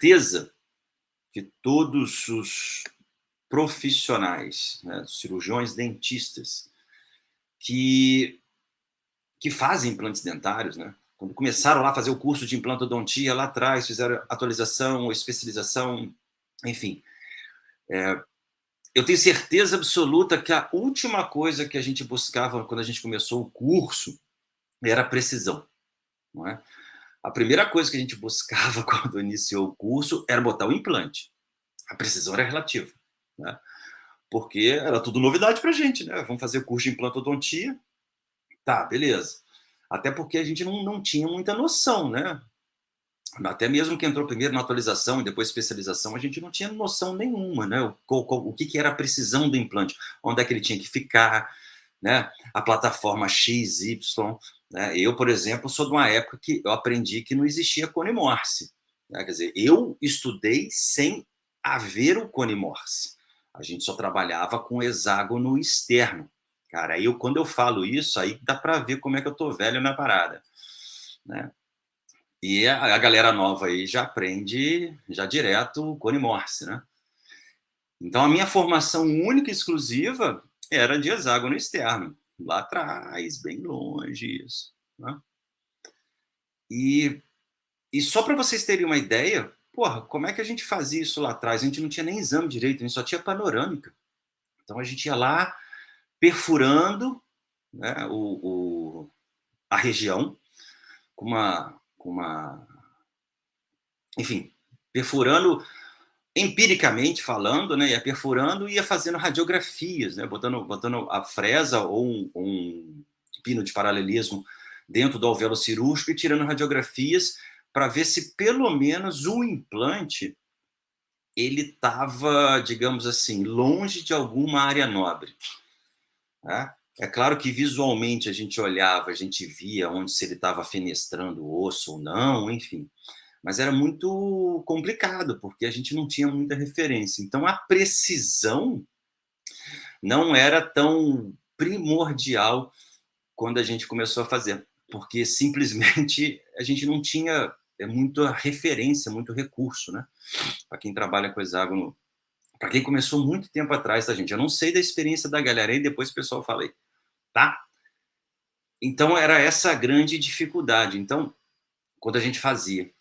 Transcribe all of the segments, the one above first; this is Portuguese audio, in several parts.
certeza que todos os profissionais, né, cirurgiões dentistas, que, que fazem implantes dentários, né, quando começaram lá a fazer o curso de implantodontia lá atrás, fizeram atualização, especialização, enfim, eu tenho certeza absoluta que a última coisa que a gente buscava quando a gente começou o curso era precisão, não é? A primeira coisa que a gente buscava quando iniciou o curso era botar o implante. A precisão era relativa, né? Porque era tudo novidade pra gente, né? Vamos fazer o curso de implantodontia, tá, beleza. Até porque a gente não tinha muita noção, né? Até mesmo que entrou primeiro na atualização e depois especialização, a gente não tinha noção nenhuma, né? O que era a precisão do implante, onde é que ele tinha que ficar, né? A plataforma X, Y, né? Eu, por exemplo, sou de uma época que eu aprendi que não existia cone Morse, né? Quer dizer, eu estudei sem haver o cone Morse. A gente só trabalhava com hexágono externo. Cara, quando eu falo isso, aí dá para ver como é que eu tô velho na parada, né? E a galera nova aí já aprende já direto o cone Morse, né? Então a minha formação única e exclusiva era de hexágono externo, lá atrás, bem longe isso, né? E, e só para vocês terem uma ideia, porra, como é que a gente fazia isso lá atrás? A gente não tinha nem exame direito, a gente só tinha panorâmica. Então a gente ia lá perfurando, né, a região com uma, enfim, perfurando empiricamente falando, né, ia perfurando e ia fazendo radiografias, né, botando a fresa ou um pino de paralelismo dentro do alvéolo cirúrgico e tirando radiografias para ver se pelo menos o implante ele estava, digamos assim, longe de alguma área nobre, né? É claro que visualmente a gente olhava, a gente via onde se ele estava fenestrando o osso ou não, enfim. Mas era muito complicado, porque a gente não tinha muita referência. Então, a precisão não era tão primordial quando a gente começou a fazer, porque simplesmente a gente não tinha muita referência, muito recurso, né? Para quem trabalha com hexágono, para quem começou muito tempo atrás, tá, gente? Eu não sei da experiência da galera aí, depois o pessoal fala aí, tá? Então, era essa a grande dificuldade. Então, quando a gente fazia.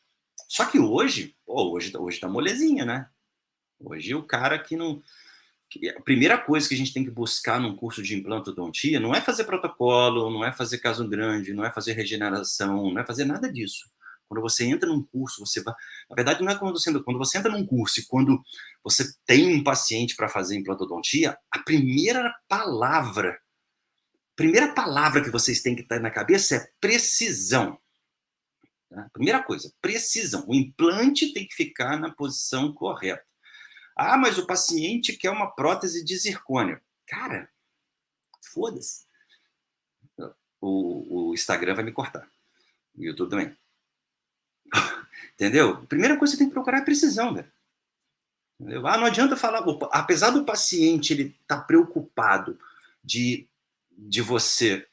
Só que hoje, pô, hoje tá molezinha, né? Hoje o cara que não. A primeira coisa que a gente tem que buscar num curso de implantodontia não é fazer protocolo, não é fazer caso grande, não é fazer regeneração, não é fazer nada disso. Quando você entra num curso, você vai. Na verdade, não é quando você entra num curso e quando você tem um paciente para fazer implantodontia, a primeira palavra que vocês têm que ter na cabeça é precisão. Tá? Primeira coisa, precisão. O implante tem que ficar na posição correta. Ah, mas o paciente quer uma prótese de zircônio. Cara, foda-se. O Instagram vai me cortar. O YouTube também. Entendeu? Primeira coisa que você tem que procurar é precisão, velho. Entendeu? Ah, não adianta falar. Apesar do paciente ele estar preocupado de você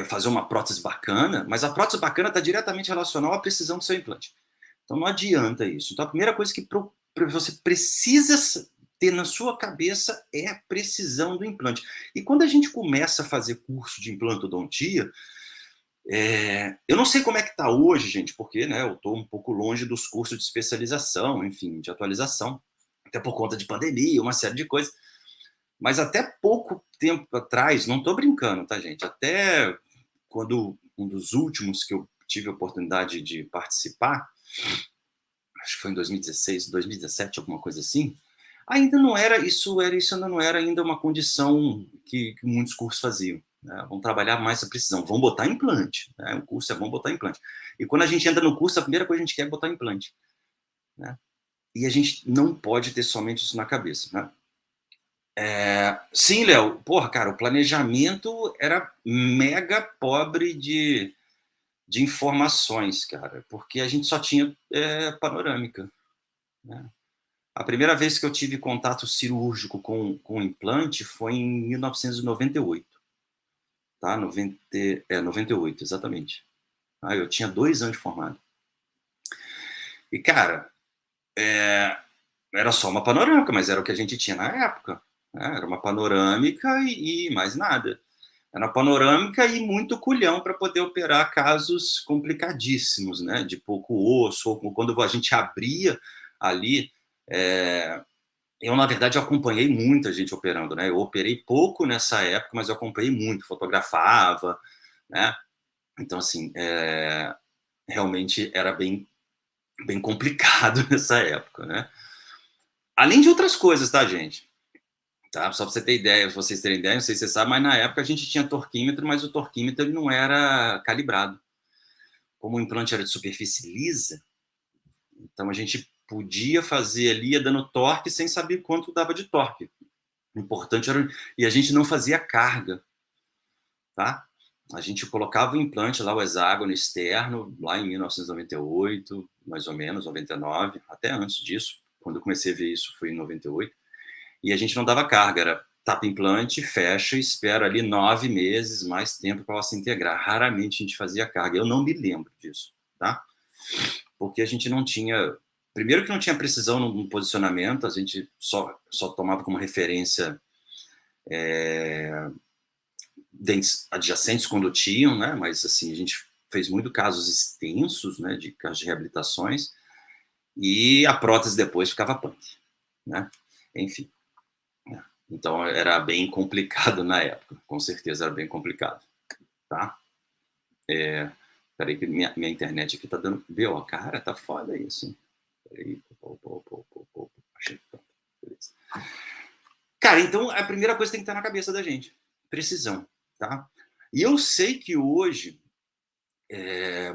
fazer uma prótese bacana, mas a prótese bacana está diretamente relacionada à precisão do seu implante. Então não adianta isso. Então a primeira coisa que você precisa ter na sua cabeça é a precisão do implante. E quando a gente começa a fazer curso de implantodontia, eu não sei como é que está hoje, gente, porque, né, eu estou um pouco longe dos cursos de especialização, enfim, de atualização, até por conta de pandemia, uma série de coisas. Mas até pouco tempo atrás, não estou brincando, tá, gente? Até quando um dos últimos que eu tive a oportunidade de participar, acho que foi em 2016, 2017, alguma coisa assim, ainda não era isso, ainda não era ainda uma condição que muitos cursos faziam. Né? Vão trabalhar mais a precisão, vão botar implante. Né? O curso é bom botar implante. E quando a gente entra no curso, a primeira coisa que a gente quer é botar implante. Né? E a gente não pode ter somente isso na cabeça. Né? Sim, Léo, porra, cara, o planejamento era mega pobre de informações, cara, porque a gente só tinha panorâmica. Né? A primeira vez que eu tive contato cirúrgico com implante foi em 1998, tá? 98, exatamente. Eu tinha 2 anos de formado. E, cara, era só uma panorâmica, mas era o que a gente tinha na época, né? Era uma panorâmica e mais nada. Era uma panorâmica e muito culhão para poder operar casos complicadíssimos, né? De pouco osso, ou quando a gente abria ali. Eu, na verdade, acompanhei muita gente operando, né? Eu operei pouco nessa época, mas eu acompanhei muito, fotografava, né? Então, assim, realmente era bem complicado nessa época, né? Além de outras coisas, tá, gente? Tá? Só para você ter ideia, vocês terem ideia, não sei se você sabe, mas na época a gente tinha torquímetro, mas o torquímetro ele não era calibrado. Como o implante era de superfície lisa, então a gente podia fazer ali, ia dando torque sem saber quanto dava de torque. O importante era... E a gente não fazia carga, tá? A gente colocava o implante lá, o hexágono externo, lá em 1998, mais ou menos, 99, até antes disso. Quando eu comecei a ver isso foi em 98. E a gente não dava carga, era tapa implante, fecha, espera ali 9 meses, mais tempo para ela se integrar. Raramente a gente fazia carga. Eu não me lembro disso, tá? Porque a gente não tinha... Primeiro que não tinha precisão no posicionamento, a gente só tomava como referência dentes adjacentes quando tinham, né? Mas assim, a gente fez muito casos extensos, né? De casos de reabilitações, e a prótese depois ficava punk, né? Enfim. Então era bem complicado na época, com certeza era bem complicado, tá? Peraí que minha internet aqui tá dando BO, cara, tá foda isso, hein? Peraí, achei que tá, beleza. Cara, então a primeira coisa que tem que estar na cabeça da gente, precisão, tá? E eu sei que hoje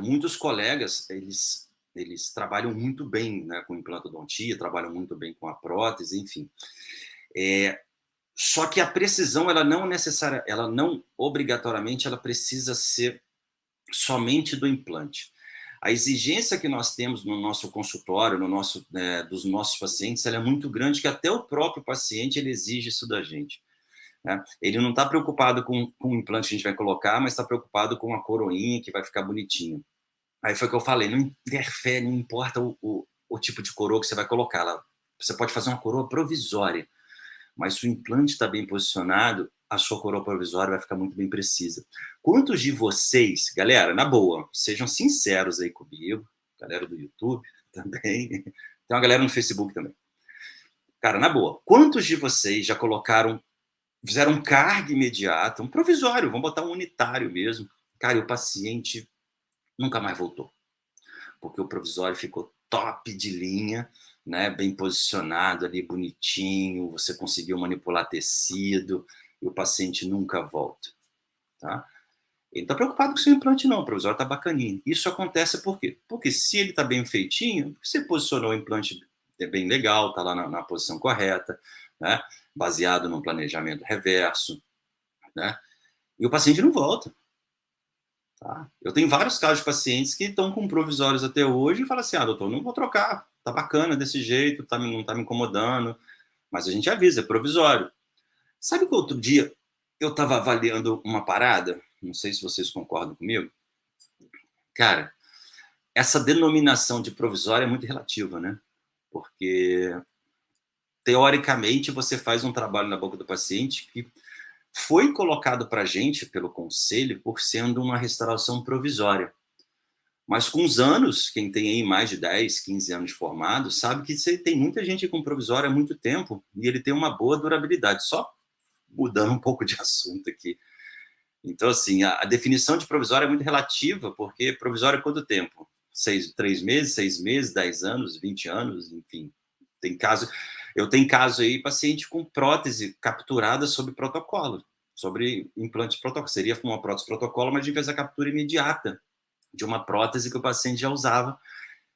muitos colegas, eles trabalham muito bem, né, com implantodontia, trabalham muito bem com a prótese, enfim. Só que a precisão, ela não necessária, ela não obrigatoriamente, ela precisa ser somente do implante. A exigência que nós temos no nosso consultório, dos nossos pacientes, ela é muito grande, que até o próprio paciente ele exige isso da gente, né? Ele não está preocupado com o implante que a gente vai colocar, mas está preocupado com a coroinha que vai ficar bonitinho. Aí foi o que eu falei, não interfere, não importa o tipo de coroa que você vai colocar. Você pode fazer uma coroa provisória, mas se o implante está bem posicionado, a sua coroa provisória vai ficar muito bem precisa. Quantos de vocês, galera, na boa, sejam sinceros aí comigo, galera do YouTube também, tem uma galera no Facebook também. Cara, na boa, quantos de vocês já fizeram um carga imediata, um provisório, vamos botar um unitário mesmo, cara, e o paciente nunca mais voltou, porque o provisório ficou top de linha, né, bem posicionado ali, bonitinho, você conseguiu manipular tecido, e o paciente nunca volta, tá? Ele está preocupado com o seu implante não, o provisório está bacaninho. Isso acontece por quê? Porque se ele está bem feitinho, você posicionou o implante bem legal, está lá na posição correta, né, baseado no planejamento reverso, né, e o paciente não volta. Tá? Eu tenho vários casos de pacientes que estão com provisórios até hoje e falam assim, doutor, não vou trocar, tá bacana desse jeito, não tá me incomodando, mas a gente avisa, é provisório. Sabe que outro dia eu estava avaliando uma parada, não sei se vocês concordam comigo, cara, essa denominação de provisório é muito relativa, né? Porque, teoricamente, você faz um trabalho na boca do paciente que foi colocado para a gente pelo conselho por sendo uma restauração provisória. Mas com os anos, quem tem aí mais de 10, 15 anos de formado, sabe que você tem muita gente com provisório há muito tempo e ele tem uma boa durabilidade. Só mudando um pouco de assunto aqui. Então, assim, a definição de provisório é muito relativa, porque provisório é quanto tempo? 3 meses, 6 meses, 10 anos, 20 anos, enfim. Eu tenho caso aí, paciente com prótese capturada sob protocolo, sobre implante de protocolo. Seria uma prótese protocolo, mas a gente fez a captura imediata de uma prótese que o paciente já usava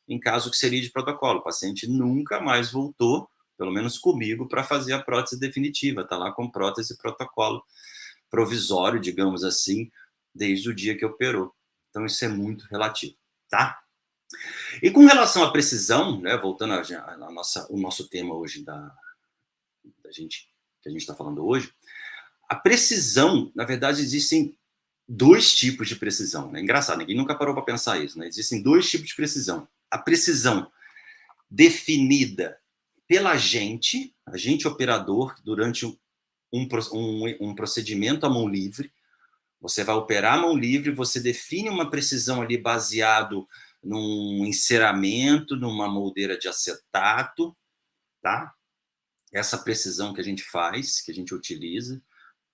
em caso que seria de protocolo. O paciente nunca mais voltou, pelo menos comigo, para fazer a prótese definitiva. Está lá com prótese protocolo provisório, digamos assim, desde o dia que operou. Então, isso é muito relativo, tá? E com relação à precisão, né, voltando o nosso tema hoje que a gente está falando hoje, a precisão, na verdade, existem 2 tipos de precisão. É engraçado, ninguém nunca parou para pensar isso, né? Existem 2 tipos de precisão. A precisão definida pela gente, agente operador, durante um procedimento à mão livre. Você vai operar a mão livre, você define uma precisão ali baseado num enceramento, numa moldeira de acetato, tá? Essa precisão que a gente faz, que a gente utiliza,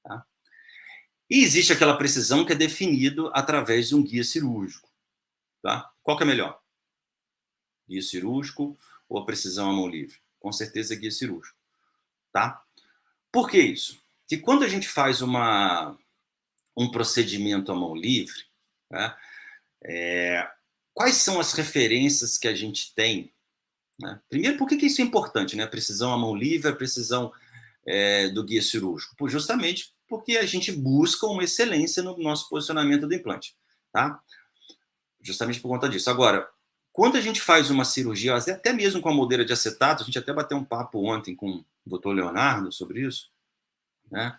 tá? E existe aquela precisão que é definido através de um guia cirúrgico, tá? Qual que é melhor? Guia cirúrgico ou a precisão à mão livre? Com certeza guia cirúrgico, tá? Por que isso? Que quando a gente faz um procedimento à mão livre, né, quais são as referências que a gente tem, né? Primeiro, por que isso é importante, né? A precisão à mão livre, a precisão do guia cirúrgico? Justamente porque a gente busca uma excelência no nosso posicionamento do implante, tá? Justamente por conta disso. Agora, quando a gente faz uma cirurgia, até mesmo com a moldeira de acetato, a gente até bateu um papo ontem com o Dr. Leonardo sobre isso, né?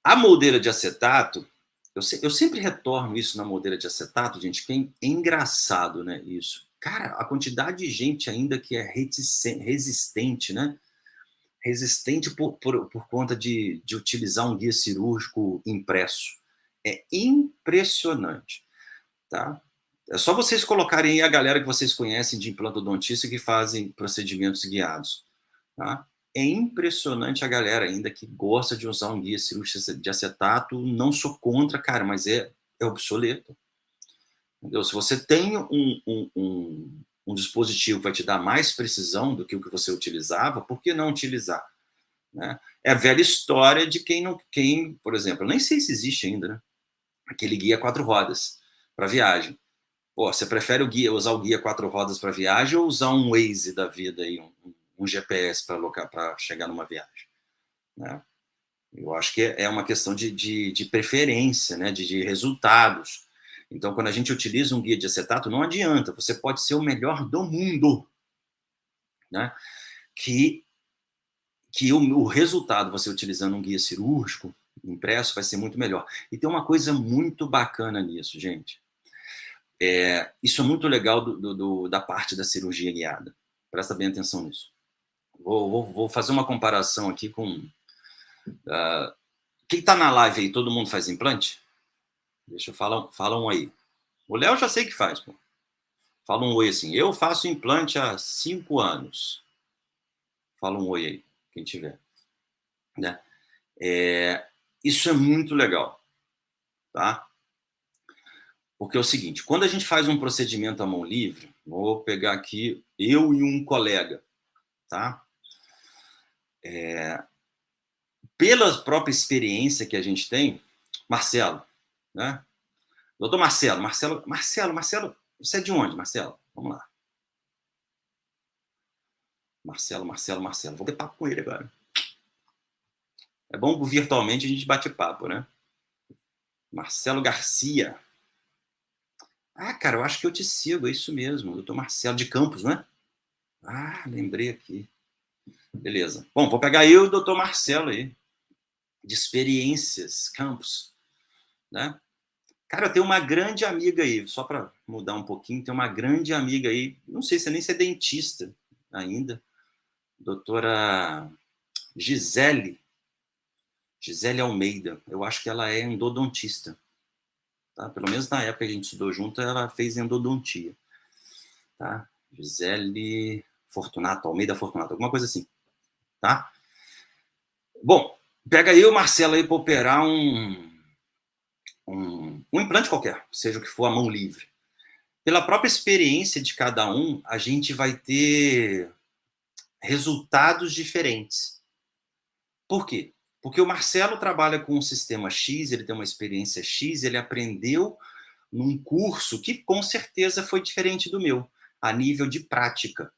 A moldeira de acetato, eu sempre retorno isso na moldeira de acetato, gente, que é engraçado, né, isso. Cara, a quantidade de gente ainda que é resistente, né? Resistente por conta de utilizar um guia cirúrgico impresso. É impressionante, tá? É só vocês colocarem aí a galera que vocês conhecem de implantodontista que fazem procedimentos guiados, tá? É impressionante a galera ainda que gosta de usar um guia cirúrgico de acetato. Não sou contra, cara, mas é obsoleto. Entendeu? Se você tem um dispositivo que vai te dar mais precisão do que o que você utilizava, por que não utilizar? Né? É a velha história de quem, por exemplo, eu nem sei se existe ainda, né? Aquele guia 4 rodas para viagem. Pô, você prefere usar o guia 4 rodas para viagem ou usar um Waze da vida aí, um GPS para chegar numa viagem? Né? Eu acho que é uma questão de preferência, né? de resultados. Então, quando a gente utiliza um guia de acetato, não adianta, você pode ser o melhor do mundo, né? Que o resultado, você utilizando um guia cirúrgico impresso, vai ser muito melhor. E tem uma coisa muito bacana nisso, gente. Isso é muito legal da parte da cirurgia guiada. Presta bem atenção nisso. Vou fazer uma comparação aqui com... quem está na live aí, todo mundo faz implante? Deixa eu falar um aí. O Léo já sei que faz, pô. Fala um oi assim. Eu faço implante há 5 anos. Fala um oi aí, quem tiver. Né? Isso é muito legal, tá? Porque é o seguinte, quando a gente faz um procedimento à mão livre, vou pegar aqui eu e um colega, tá? Pela própria experiência que a gente tem, Marcelo, né? Doutor Marcelo, você é de onde, Marcelo? Vamos lá. Marcelo. Vou ter papo com ele agora. É bom que virtualmente a gente bate papo, né? Marcelo Garcia. Ah, cara, eu acho que eu te sigo, é isso mesmo. Doutor Marcelo de Campos, né? Ah, lembrei aqui. Beleza. Bom, vou pegar eu e o doutor Marcelo aí, de experiências, Campos, né? Cara, eu tenho uma grande amiga aí, só para mudar um pouquinho, tem uma grande amiga aí, não sei se nem se é dentista ainda, doutora Gisele Almeida. Eu acho que ela é endodontista, tá? Pelo menos na época que a gente estudou junto, ela fez endodontia, tá? Gisele Almeida Fortunato, alguma coisa assim, tá? Bom, pega aí o Marcelo aí para operar um implante qualquer, seja o que for, a mão livre. Pela própria experiência de cada um, a gente vai ter resultados diferentes. Por quê? Porque o Marcelo trabalha com um sistema X, ele tem uma experiência X, ele aprendeu num curso que com certeza foi diferente do meu, a nível de prática.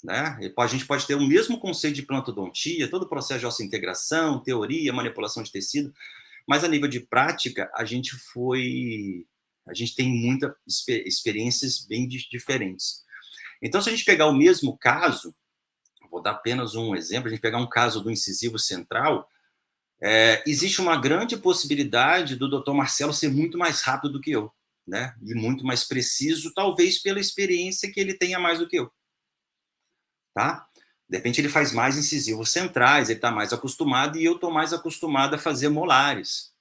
Né? A gente pode ter o mesmo conceito de implantodontia, todo o processo de osseointegração, teoria, manipulação de tecido, mas a nível de prática, a gente tem muitas experiências bem diferentes. Então, se a gente pegar o mesmo caso, vou dar apenas um exemplo, a gente pegar um caso do incisivo central, existe uma grande possibilidade do Dr. Marcelo ser muito mais rápido do que eu, né? E muito mais preciso, talvez pela experiência que ele tenha mais do que eu. tá? De repente ele faz mais incisivos centrais, ele está mais acostumado e eu estou mais acostumado a fazer molares,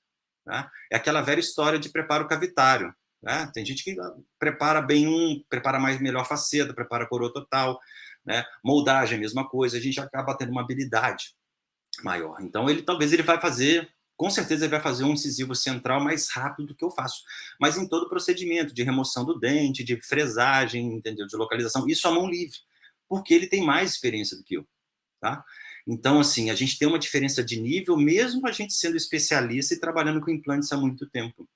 né? É aquela velha história de preparo cavitário, né? Tem gente que prepara bem prepara mais melhor faceta, prepara coroa total, né? Moldagem, a mesma coisa, a gente acaba tendo uma habilidade maior. Então talvez ele vai fazer, com certeza ele vai fazer um incisivo central mais rápido do que eu faço, mas em todo o procedimento de remoção do dente, de fresagem, entendeu? De localização, isso à mão livre, porque ele tem mais experiência do que eu, tá? Então, assim, a gente tem uma diferença de nível, mesmo a gente sendo especialista e trabalhando com implantes há muito tempo.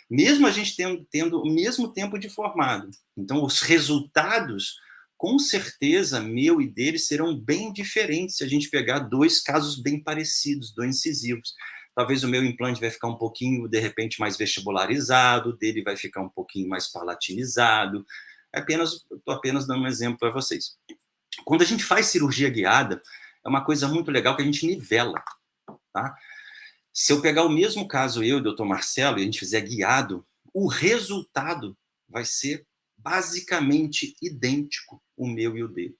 Mesmo a gente tendo o mesmo tempo de formado. Então, os resultados, com certeza, meu e dele, serão bem diferentes se a gente pegar dois casos bem parecidos, dois incisivos. Talvez o meu implante vai ficar um pouquinho, de repente, mais vestibularizado, o dele vai ficar um pouquinho mais palatinizado. Estou apenas dando um exemplo para vocês. Quando a gente faz cirurgia guiada, é uma coisa muito legal que a gente nivela, tá? Se eu pegar o mesmo caso, eu e o Dr. Marcelo, e a gente fizer guiado, o resultado vai ser basicamente idêntico, o meu e o dele,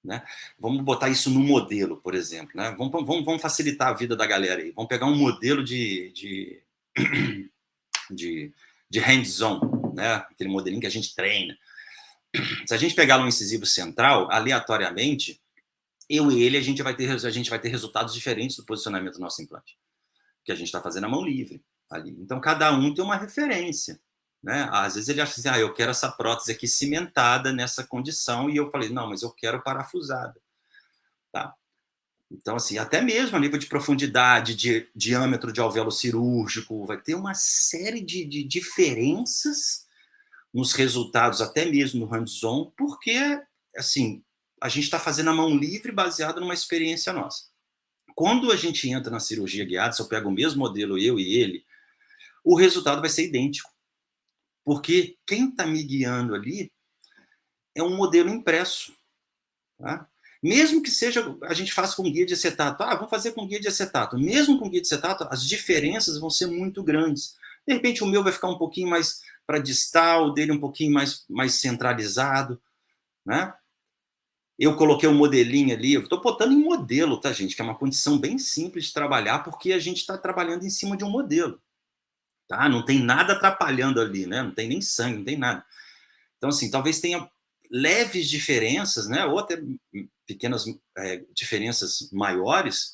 né? Vamos botar isso no modelo, por exemplo, né? Vamos facilitar a vida da galera aí. Vamos pegar um modelo de hands-on, né? Aquele modelinho que a gente treina. Se a gente pegar um incisivo central, aleatoriamente, eu e ele, a gente vai ter resultados diferentes do posicionamento do nosso implante, que a gente está fazendo a mão livre ali. Então, cada um tem uma referência, né? Às vezes ele acha assim, eu quero essa prótese aqui cimentada nessa condição, e eu falei, não, mas eu quero parafusada, tá? Então, assim, até mesmo a nível de profundidade, de diâmetro de alvéolo cirúrgico, vai ter uma série de diferenças nos resultados, até mesmo no hands-on, porque, assim, a gente está fazendo a mão livre baseado numa experiência nossa. Quando a gente entra na cirurgia guiada, se eu pego o mesmo modelo, eu e ele, o resultado vai ser idêntico. Porque quem está me guiando ali é um modelo impresso. Tá? Mesmo que seja, a gente faça com guia de acetato. Vamos fazer com guia de acetato. Mesmo com guia de acetato, as diferenças vão ser muito grandes. De repente, o meu vai ficar um pouquinho mais para distal, o dele um pouquinho mais centralizado, né? Eu coloquei um modelinho ali, eu estou botando em modelo, tá, gente? Que é uma condição bem simples de trabalhar, porque a gente está trabalhando em cima de um modelo, tá? Não tem nada atrapalhando ali, né? Não tem nem sangue, não tem nada. Então, assim, talvez tenha leves diferenças, né? Ou até pequenas diferenças maiores,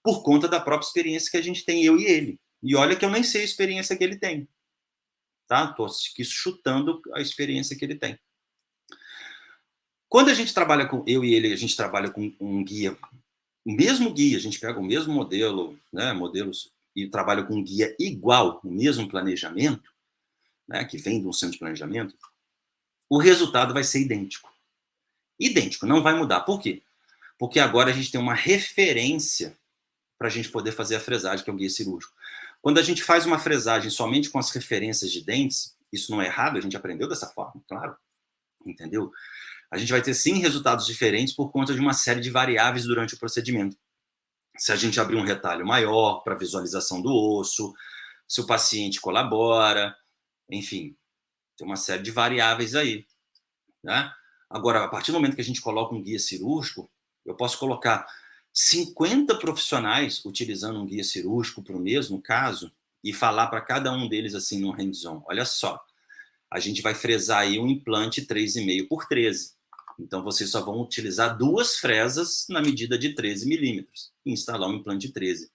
por conta da própria experiência que a gente tem, eu e ele. E olha que eu nem sei a experiência que ele tem, tá? Estou aqui chutando a experiência que ele tem. Quando a gente trabalha com, eu e ele, a gente trabalha com um guia, o mesmo guia, a gente pega o mesmo modelo, né, modelos, e trabalha com um guia igual, o mesmo planejamento, né, que vem de um centro de planejamento, o resultado vai ser idêntico. Idêntico, não vai mudar. Por quê? Porque agora a gente tem uma referência para a gente poder fazer a fresagem, que é o guia cirúrgico. Quando a gente faz uma fresagem somente com as referências de dentes, isso não é errado, a gente aprendeu dessa forma, claro, entendeu? A gente vai ter, sim, resultados diferentes por conta de uma série de variáveis durante o procedimento. Se a gente abrir um retalho maior para visualização do osso, se o paciente colabora, enfim, tem uma série de variáveis aí, né? Agora, a partir do momento que a gente coloca um guia cirúrgico, eu posso colocar 50 profissionais utilizando um guia cirúrgico para o mesmo caso e falar para cada um deles assim no hands-on, olha só, a gente vai fresar aí um implante 3,5 por 13. Então, vocês só vão utilizar 2 fresas na medida de 13 milímetros e instalar um implante de 13.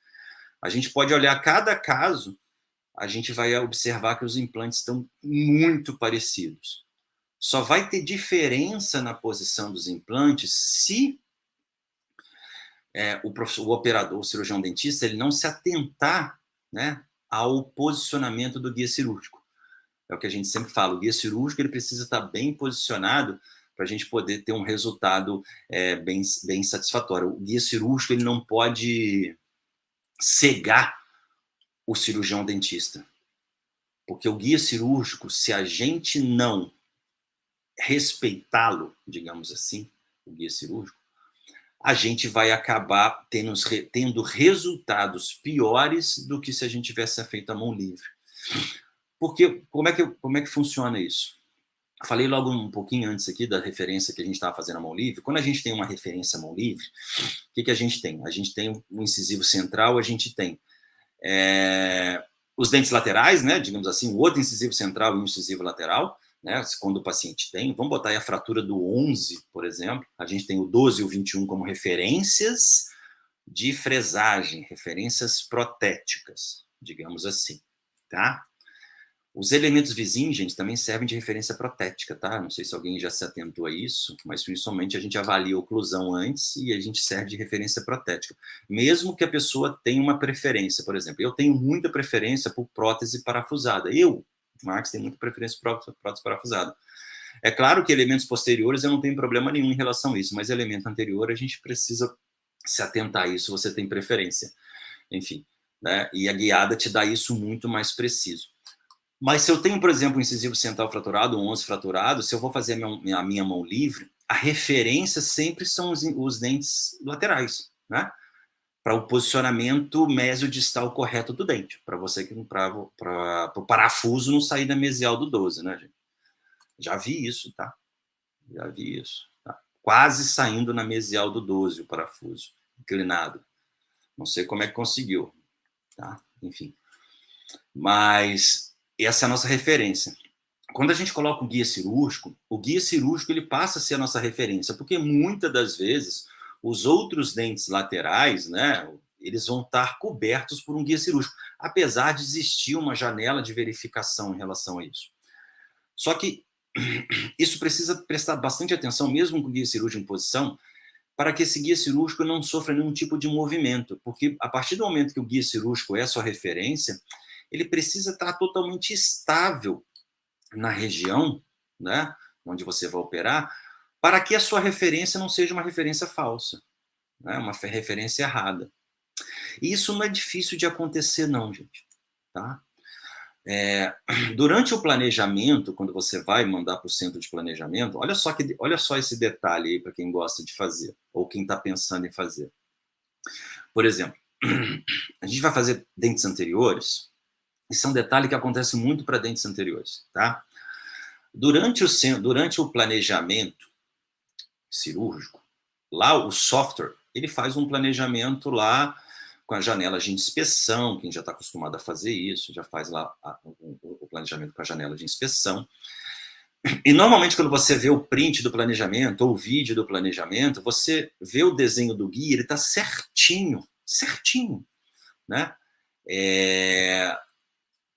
A gente pode olhar cada caso, a gente vai observar que os implantes estão muito parecidos. Só vai ter diferença na posição dos implantes se o operador, o cirurgião dentista, ele não se atentar, né, ao posicionamento do guia cirúrgico. É o que a gente sempre fala, o guia cirúrgico ele precisa estar bem posicionado para a gente poder ter um resultado bem satisfatório. O guia cirúrgico ele não pode cegar o cirurgião dentista, porque o guia cirúrgico, se a gente não respeitá-lo, digamos assim, o guia cirúrgico, a gente vai acabar tendo resultados piores do que se a gente tivesse feito a mão livre. Porque como é que funciona isso? Falei logo um pouquinho antes aqui da referência que a gente estava fazendo a mão livre. Quando a gente tem uma referência à mão livre, o que a gente tem? A gente tem um incisivo central, a gente tem os dentes laterais, né, digamos assim, o outro incisivo central e um incisivo lateral, né, quando o paciente tem. Vamos botar aí a fratura do 11, por exemplo. A gente tem o 12 e o 21 como referências de fresagem, referências protéticas, digamos assim, tá? Os elementos vizinhos, gente, também servem de referência protética, tá? Não sei se alguém já se atentou a isso, mas principalmente a gente avalia a oclusão antes e a gente serve de referência protética. Mesmo que a pessoa tenha uma preferência, por exemplo, eu tenho muita preferência por prótese parafusada. Marcos, tem muita preferência por prótese parafusada. É claro que elementos posteriores eu não tenho problema nenhum em relação a isso, mas elemento anterior a gente precisa se atentar a isso, você tem preferência. Enfim, né? E a guiada te dá isso muito mais preciso. Mas se eu tenho, por exemplo, um incisivo central fraturado, um 11 fraturado, se eu vou fazer a minha mão livre, a referência sempre são os dentes laterais, né? Para o posicionamento mesiodistal correto do dente, para você para o parafuso não sair da mesial do 12, né, gente? Já vi isso, tá? Já vi isso. Tá? Quase saindo na mesial do 12 o parafuso, inclinado. Não sei como é que conseguiu, tá? Enfim. Mas essa é a nossa referência. Quando a gente coloca o guia cirúrgico ele passa a ser a nossa referência, porque muitas das vezes os outros dentes laterais, né, eles vão estar cobertos por um guia cirúrgico, apesar de existir uma janela de verificação em relação a isso. Só que isso precisa prestar bastante atenção, mesmo com o guia cirúrgico em posição, para que esse guia cirúrgico não sofra nenhum tipo de movimento, porque a partir do momento que o guia cirúrgico é a sua referência, ele precisa estar totalmente estável na região, né, onde você vai operar, para que a sua referência não seja uma referência falsa, né, uma referência errada. E isso não é difícil de acontecer, não, gente. Tá? Durante o planejamento, quando você vai mandar para o centro de planejamento, olha só esse detalhe aí para quem gosta de fazer, ou quem está pensando em fazer. Por exemplo, a gente vai fazer dentes anteriores, isso é um detalhe que acontece muito para dentes anteriores, tá? Durante o planejamento cirúrgico, lá o software, ele faz um planejamento lá com as janelas de inspeção, quem já está acostumado a fazer isso, já faz lá o planejamento com a janela de inspeção. E normalmente quando você vê o print do planejamento ou o vídeo do planejamento, você vê o desenho do guia, ele está certinho, né?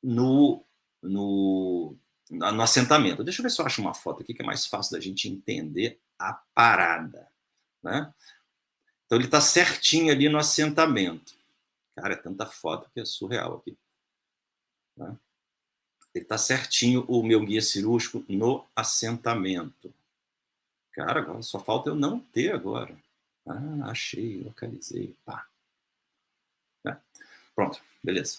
No assentamento. Deixa eu ver se eu acho uma foto aqui que é mais fácil da gente entender a parada, né? Então ele está certinho ali no assentamento. Cara, é tanta foto que é surreal aqui. Né? Ele está certinho o meu guia cirúrgico no assentamento. Cara, agora só falta eu não ter agora. Ah, achei, localizei. Pá. Né? Pronto, beleza.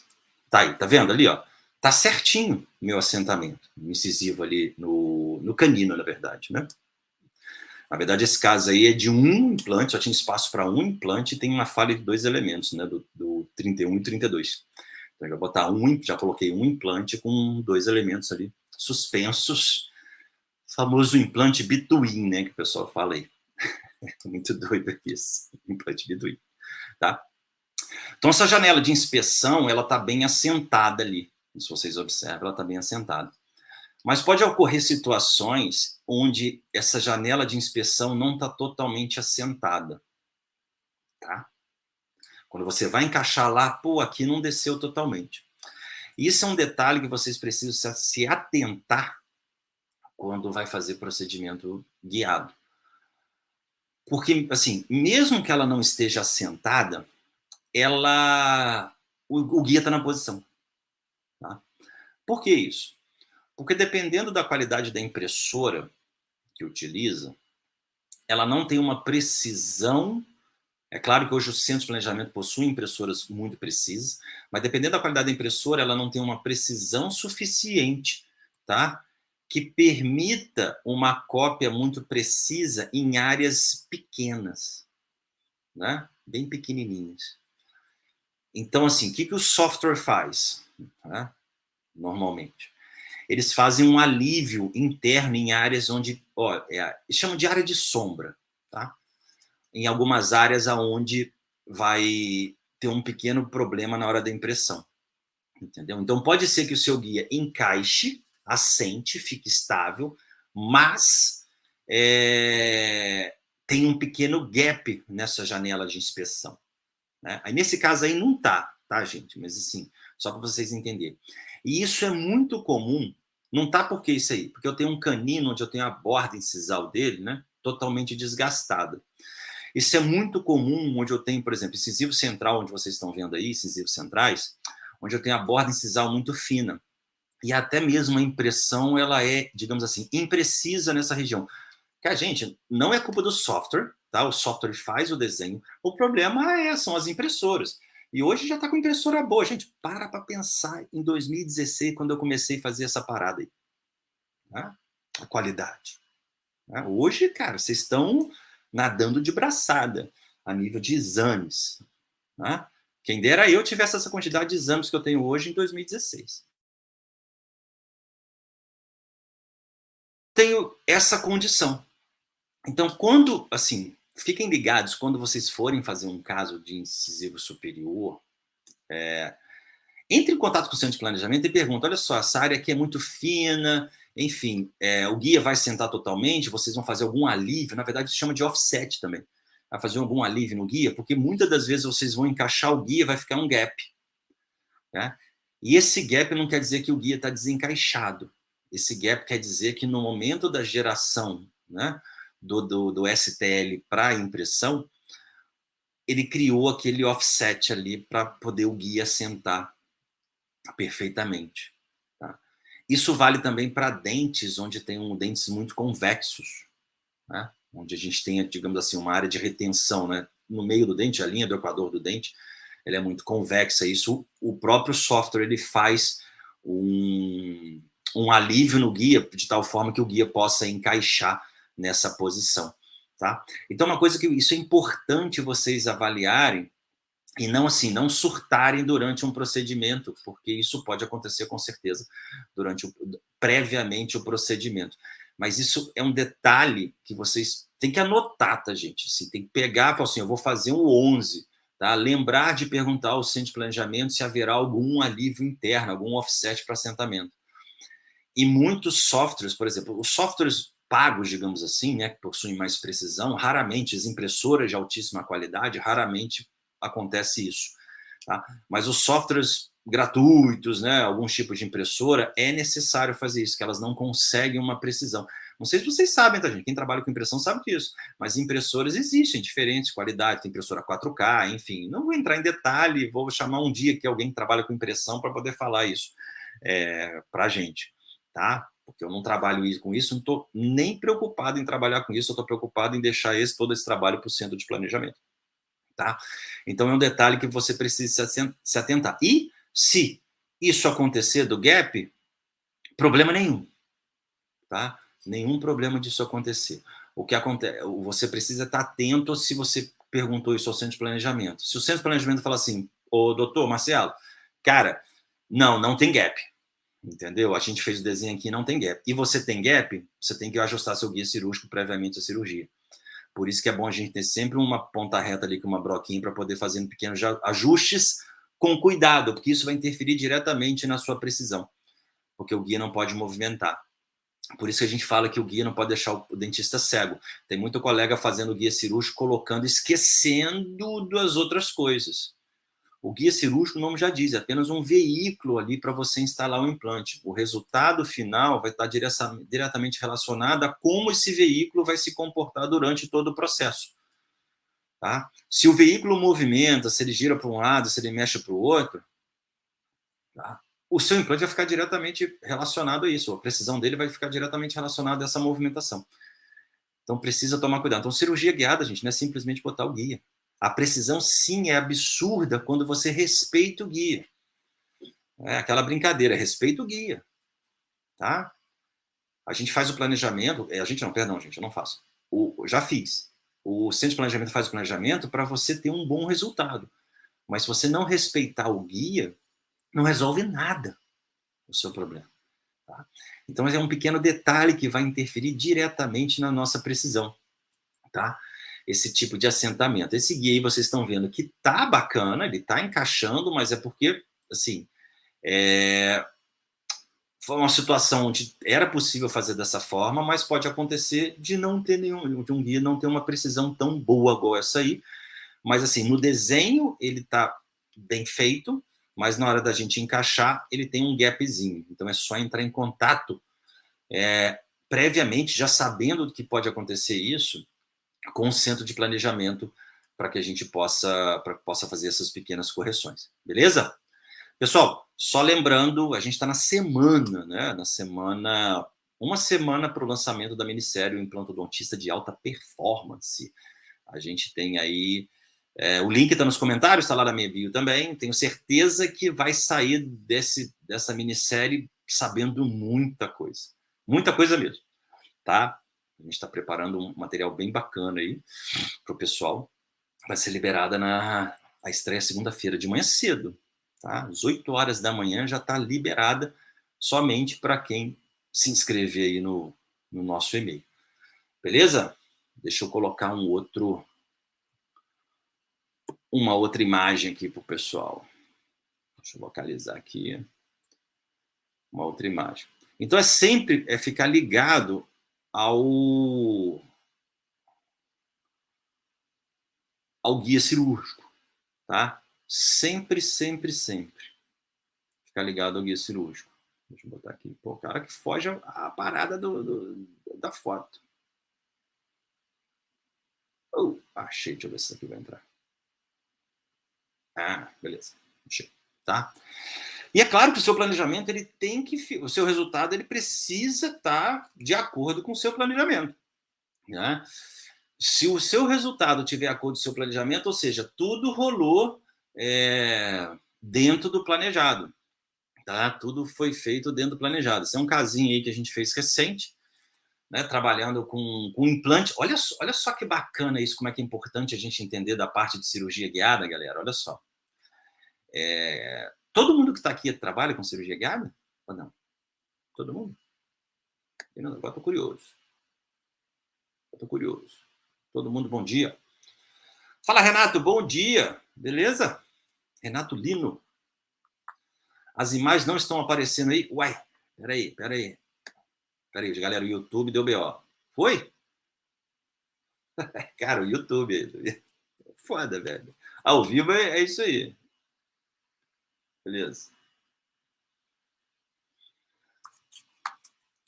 Tá aí, tá vendo ali, ó? Tá certinho meu assentamento, incisivo ali no canino, na verdade, né? Na verdade, esse caso aí é de um implante, só tinha espaço para um implante e tem uma falha de 2 elementos, né? Do 31 e 32. Então, eu vou botar já coloquei um implante com 2 elementos ali suspensos, famoso implante between, né? Que o pessoal fala aí. É muito doido isso, implante between, tá? Então, essa janela de inspeção, ela está bem assentada ali. Se vocês observam, ela está bem assentada. Mas pode ocorrer situações onde essa janela de inspeção não está totalmente assentada. Tá? Quando você vai encaixar lá, pô, aqui não desceu totalmente. Isso é um detalhe que vocês precisam se atentar quando vai fazer procedimento guiado. Porque, assim, mesmo que ela não esteja assentada, o guia está na posição. Tá? Por que isso? Porque dependendo da qualidade da impressora que utiliza, ela não tem uma precisão. É claro que hoje os centros de planejamento possuem impressoras muito precisas, mas dependendo da qualidade da impressora, ela não tem uma precisão suficiente, tá? Que permita uma cópia muito precisa em áreas pequenas, né? Bem pequenininhas. Então, assim, o que o software faz, né? Normalmente? eles fazem um alívio interno em áreas onde, ó, chamam de área de sombra, tá? Em algumas áreas aonde vai ter um pequeno problema na hora da impressão, entendeu? Então pode ser que o seu guia encaixe, assente, fique estável, mas tem um pequeno gap nessa janela de inspeção, né? Aí nesse caso aí não tá, gente? Mas assim, só para vocês entenderem. E isso é muito comum, não tá porque isso aí, porque eu tenho um canino onde eu tenho a borda incisal dele, né, totalmente desgastada. Isso é muito comum onde eu tenho, por exemplo, incisivo central, onde vocês estão vendo aí, incisivos centrais, onde eu tenho a borda incisal muito fina. E até mesmo a impressão, ela é, digamos assim, imprecisa nessa região. Que a gente, não é culpa do software, tá? O software faz o desenho. O problema são as impressoras. E hoje já está com impressora boa. Gente, para pensar em 2016, quando eu comecei a fazer essa parada aí. Tá? A qualidade. Tá? Hoje, cara, vocês estão nadando de braçada a nível de exames. Tá? Quem dera eu tivesse essa quantidade de exames que eu tenho hoje em 2016. Tenho essa condição. Então, quando, assim, fiquem ligados, quando vocês forem fazer um caso de incisivo superior, entre em contato com o centro de planejamento e pergunta, olha só, essa área aqui é muito fina, enfim, o guia vai sentar totalmente, vocês vão fazer algum alívio, na verdade se chama de offset também, vai fazer algum alívio no guia, porque muitas das vezes vocês vão encaixar o guia, vai ficar um gap, né? E esse gap não quer dizer que o guia está desencaixado, esse gap quer dizer que no momento da geração, né, do STL para a impressão, ele criou aquele offset ali para poder o guia sentar perfeitamente. Tá? Isso vale também para dentes, onde tem dentes muito convexos, né? Onde a gente tem, digamos assim, uma área de retenção, né? No meio do dente, a linha do equador do dente, ela é muito convexa. Isso, o próprio software ele faz um alívio no guia, de tal forma que o guia possa encaixar nessa posição. Tá? Então, uma coisa que isso é importante vocês avaliarem e não assim, não surtarem durante um procedimento, porque isso pode acontecer com certeza previamente o procedimento. Mas isso é um detalhe que vocês têm que anotar, tá, gente? Assim, tem que pegar e falar assim, eu vou fazer um 11, tá? Lembrar de perguntar ao centro de planejamento se haverá algum alívio interno, algum offset para assentamento. E muitos softwares, por exemplo, os softwares pagos, digamos assim, né, que possuem mais precisão, raramente, as impressoras de altíssima qualidade, raramente acontece isso. Tá? Mas os softwares gratuitos, né, alguns tipos de impressora, é necessário fazer isso, que elas não conseguem uma precisão. Não sei se vocês sabem, tá, gente? Quem trabalha com impressão sabe disso. Mas impressoras existem, diferentes qualidades, tem impressora 4K, enfim. Não vou entrar em detalhe, vou chamar um dia que alguém que trabalha com impressão para poder falar isso para a gente. Tá? Porque eu não trabalho com isso, não estou nem preocupado em trabalhar com isso, eu estou preocupado em deixar todo esse trabalho para o centro de planejamento. Tá? Então é um detalhe que você precisa se atentar. E se isso acontecer do gap, problema nenhum. Tá? Nenhum problema disso acontecer. O que acontece, você precisa estar atento se você perguntou isso ao centro de planejamento. Se o centro de planejamento falar assim, ô doutor Marcelo, cara, não tem gap. Entendeu? A gente fez o desenho aqui, não tem gap. E você tem gap, você tem que ajustar seu guia cirúrgico previamente à cirurgia. Por isso que é bom a gente ter sempre uma ponta reta ali com uma broquinha para poder fazer pequenos ajustes com cuidado, porque isso vai interferir diretamente na sua precisão, porque o guia não pode movimentar. Por isso que a gente fala que o guia não pode deixar o dentista cego. Tem muito colega fazendo guia cirúrgico, colocando, esquecendo das outras coisas. O guia cirúrgico, o nome já diz, é apenas um veículo ali para você instalar o implante. O resultado final vai estar diretamente relacionado a como esse veículo vai se comportar durante todo o processo. Tá? Se o veículo movimenta, se ele gira para um lado, se ele mexe para o outro, tá? O seu implante vai ficar diretamente relacionado a isso. A precisão dele vai ficar diretamente relacionada a essa movimentação. Então precisa tomar cuidado. Então cirurgia guiada, gente, não é simplesmente botar o guia. A precisão, sim, é absurda quando você respeita o guia. É aquela brincadeira, respeita o guia. Tá? A gente faz o planejamento, a gente não, perdão, gente, eu não faço. Já fiz. O centro de planejamento faz o planejamento para você ter um bom resultado. Mas se você não respeitar o guia, não resolve nada o seu problema. Tá? Então, é um pequeno detalhe que vai interferir diretamente na nossa precisão. Tá? Esse tipo de assentamento. Esse guia aí vocês estão vendo que tá bacana, ele tá encaixando, mas é porque, assim, foi uma situação onde era possível fazer dessa forma, mas pode acontecer de não ter nenhum, de um guia não ter uma precisão tão boa igual essa aí. Mas assim, no desenho ele tá bem feito, mas na hora da gente encaixar, ele tem um gapzinho. Então é só entrar em contato previamente, já sabendo que pode acontecer isso, com o centro de planejamento, para que a gente possa fazer essas pequenas correções. Beleza? Pessoal, só lembrando, a gente está na semana, né? Uma semana para o lançamento da minissérie O Implantodontista de Alta Performance. A gente tem aí, o link está nos comentários, está lá na minha bio também. Tenho certeza que vai sair dessa minissérie sabendo muita coisa mesmo, tá? A gente está preparando um material bem bacana aí para o pessoal. Vai ser liberada a estreia segunda-feira de manhã cedo. Tá? Às 8 horas da manhã já está liberada somente para quem se inscrever aí no nosso e-mail. Beleza? Deixa eu colocar uma outra imagem aqui para o pessoal. Deixa eu localizar aqui. Uma outra imagem. Então é sempre ficar ligado ao guia cirúrgico. Tá? Sempre, sempre, sempre. Ficar ligado ao guia cirúrgico. Deixa eu botar aqui. Pô, o cara que foge a parada da foto. Achei. Deixa eu ver se isso aqui vai entrar. Beleza. Achei. Tá? E é claro que o seu planejamento, ele tem que... O seu resultado, ele precisa estar de acordo com o seu planejamento. Né? Se o seu resultado tiver de acordo com o seu planejamento, ou seja, tudo rolou dentro do planejado. Tá? Tudo foi feito dentro do planejado. Esse é um casinho aí que a gente fez recente, né, trabalhando com implante. Olha só que bacana isso, como é que é importante a gente entender da parte de cirurgia guiada, galera. Olha só. Todo mundo que está aqui trabalha com cirurgia guiada? Ou não? Todo mundo? Agora estou curioso. Todo mundo, bom dia. Fala, Renato, bom dia. Beleza? Renato Lino. As imagens não estão aparecendo aí? Uai, peraí, galera, o YouTube deu BO. Foi? Cara, o YouTube. Foda, velho. Ao vivo é isso aí. Beleza.